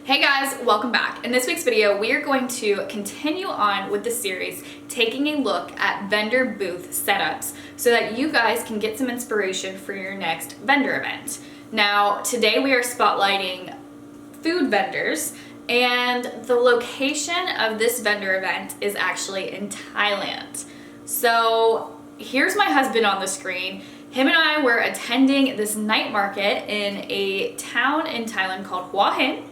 Hey guys, welcome back. In this week's video, we are going to continue on with the series, taking a look at vendor booth setups so that you guys can get some inspiration for your next vendor event. Now, today we are spotlighting food vendors, and the location of this vendor event is actually in Thailand. So here's my husband on the screen. Him and I were attending this night market in a town in Thailand called Hua Hin.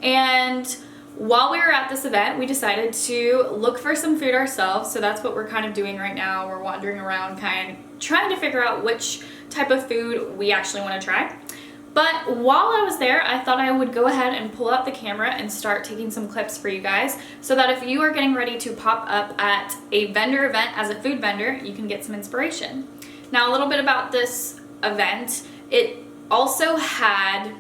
And while we were at this event, we decided to look for some food ourselves. So that's what we're kind of doing right now. We're wandering around kind of trying to figure out which type of food we actually want to try. But while I was there, I thought I would go ahead and pull out the camera and start taking some clips for you guys so that if you are getting ready to pop up at a vendor event as a food vendor, you can get some inspiration. Now, a little bit about this event. It also had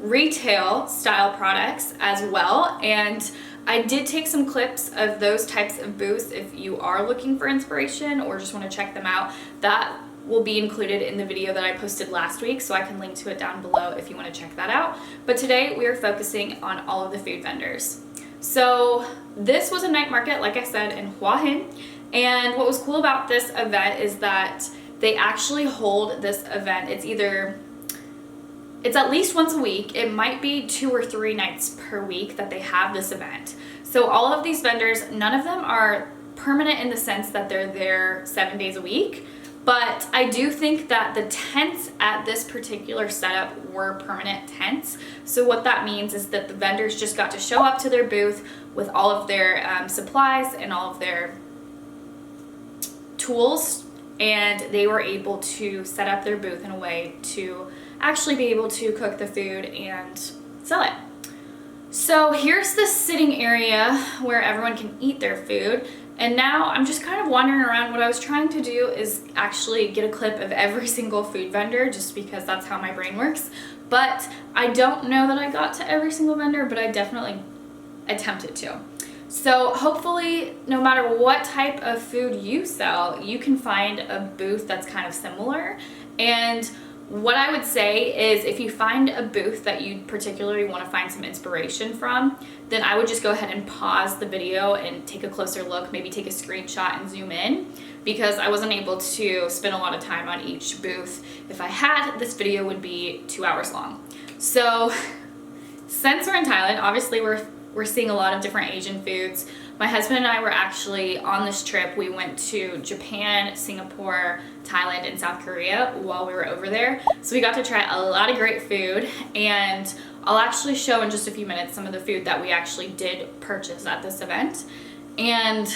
retail style products as well, and I did take some clips of those types of booths if you are looking for inspiration or just want to check them out. That will be included in the video that I posted last week, so I can link to it down below if you want to check that out. But today we are focusing on all of the food vendors. So this was a night market, like I said, in Hua Hin, and what was cool about this event is that they actually hold this event. It's at least once a week. It might be 2 or 3 nights per week that they have this event. So all of these vendors, none of them are permanent in the sense that they're there 7 days a week. But I do think that the tents at this particular setup were permanent tents. So what that means is that the vendors just got to show up to their booth with all of their supplies and all of their tools, and they were able to set up their booth in a way to actually be able to cook the food and sell it. So here's the sitting area where everyone can eat their food. And now I'm just kind of wandering around. What I was trying to do is actually get a clip of every single food vendor just because that's how my brain works. But I don't know that I got to every single vendor, but I definitely attempted to. So hopefully, no matter what type of food you sell, you can find a booth that's kind of similar. And what I would say is if you find a booth that you particularly want to find some inspiration from, then I would just go ahead and pause the video and take a closer look, maybe take a screenshot and zoom in, because I wasn't able to spend a lot of time on each booth. If I had, this video would be 2 hours long. So since we're in Thailand, obviously we're seeing a lot of different Asian foods. My husband and I were actually on this trip. We went to Japan, Singapore, Thailand, and South Korea while we were over there. So we got to try a lot of great food, and I'll actually show in just a few minutes some of the food that we actually did purchase at this event. And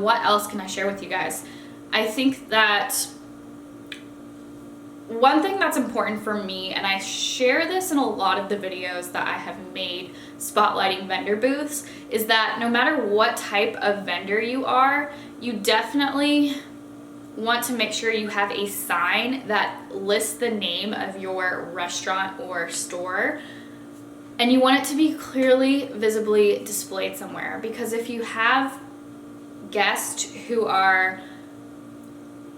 what else can I share with you guys? I think that one thing that's important for me, and I share this in a lot of the videos that I have made spotlighting vendor booths, is that no matter what type of vendor you are, you definitely want to make sure you have a sign that lists the name of your restaurant or store, and you want it to be clearly, visibly displayed somewhere. Because if you have guests who are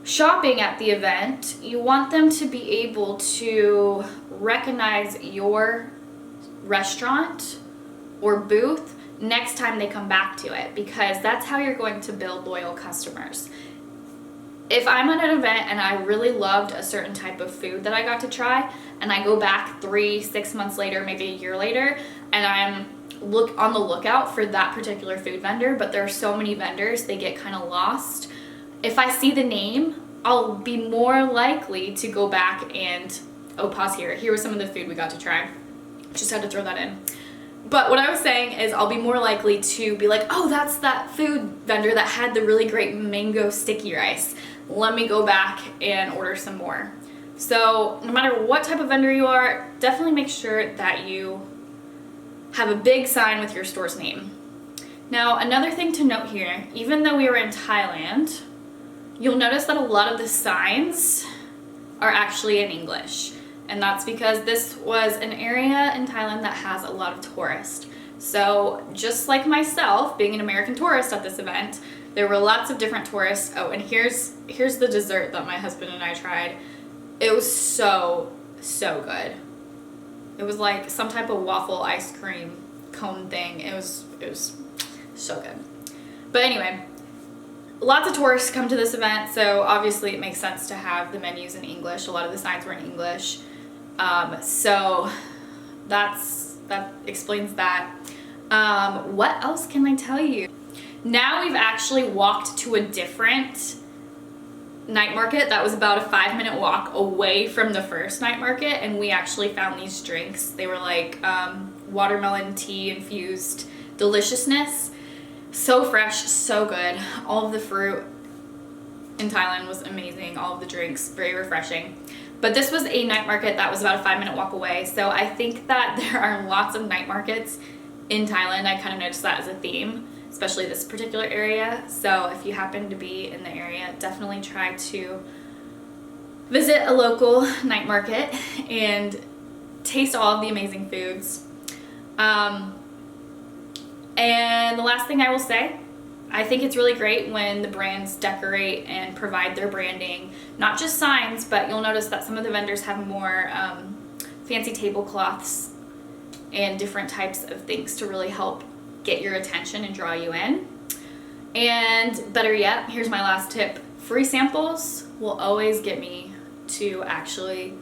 shopping at the event, you want them to be able to recognize your restaurant or booth next time they come back to it, because that's how you're going to build loyal customers. If I'm at an event and I really loved a certain type of food that I got to try, and I go back 3-6 months later, maybe a year later, and I'm on the lookout for that particular food vendor, but there are so many vendors, they get kind of lost. If I see the name, I'll be more likely to go back and, pause here. Here was some of the food we got to try. Just had to throw that in. But what I was saying is I'll be more likely to be like, oh, that's that food vendor that had the really great mango sticky rice. Let me go back and order some more. So no matter what type of vendor you are, definitely make sure that you have a big sign with your store's name. Now, another thing to note here, even though we were in Thailand, you'll notice that a lot of the signs are actually in English. And that's because this was an area in Thailand that has a lot of tourists. So just like myself, being an American tourist at this event, there were lots of different tourists. Oh, and here's the dessert that my husband and I tried. It was so good. It was like some type of waffle ice cream cone thing. It was so good. But anyway, lots of tourists come to this event, so obviously it makes sense to have the menus in English. A lot of the signs were in English. So that explains that. What else can I tell you? Now we've actually walked to a different night market that was about a 5-minute walk away from the first night market, and we actually found these drinks. They were like watermelon tea infused deliciousness. So fresh, so good. All of the fruit in Thailand was amazing. All of the drinks, very refreshing. But this was a night market that was about a 5-minute walk away. So I think that there are lots of night markets in Thailand. I kind of noticed that as a theme, especially this particular area. So if you happen to be in the area, definitely try to visit a local night market and taste all of the amazing foods. And the last thing I will say, I think it's really great when the brands decorate and provide their branding, not just signs, but you'll notice that some of the vendors have more fancy tablecloths and different types of things to really help get your attention and draw you in. And better yet, here's my last tip. Free samples will always get me to actually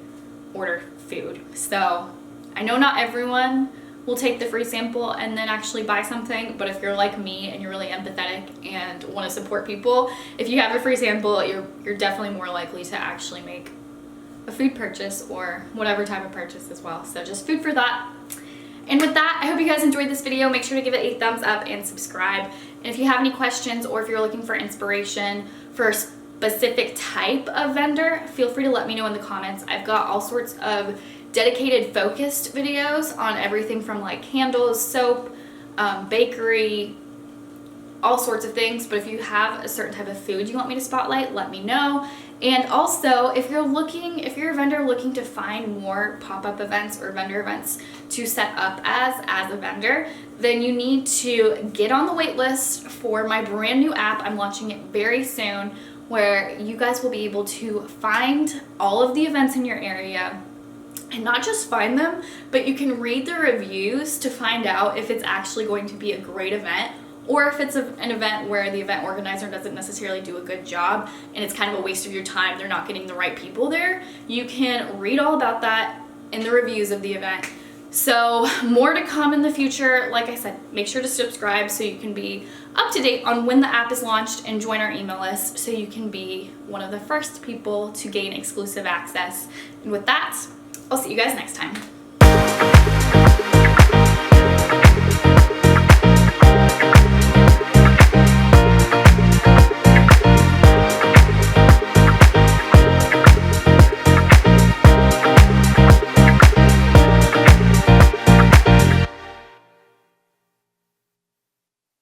order food. So I know not everyone will take the free sample and then actually buy something, but if you're like me and you're really empathetic and want to support people, if you have a free sample, you're definitely more likely to actually make a food purchase or whatever type of purchase as well. So just food for thought. And with that, I hope you guys enjoyed this video. Make sure to give it a thumbs up and subscribe. And if you have any questions or if you're looking for inspiration for a specific type of vendor, feel free to let me know in the comments. I've got all sorts of dedicated focused videos on everything from like candles, soap, bakery, all sorts of things. But if you have a certain type of food you want me to spotlight, let me know. And also, if you're a vendor looking to find more pop-up events or vendor events to set up as a vendor, then you need to get on the wait list for my brand new app. I'm launching it very soon, where you guys will be able to find all of the events in your area. And not just find them, but you can read the reviews to find out if it's actually going to be a great event, or if it's an event where the event organizer doesn't necessarily do a good job and it's kind of a waste of your time, they're not getting the right people there. You can read all about that in the reviews of the event. So more to come in the future. Like I said, make sure to subscribe so you can be up to date on when the app is launched, and join our email list so you can be one of the first people to gain exclusive access. And with that, I'll see you guys next time.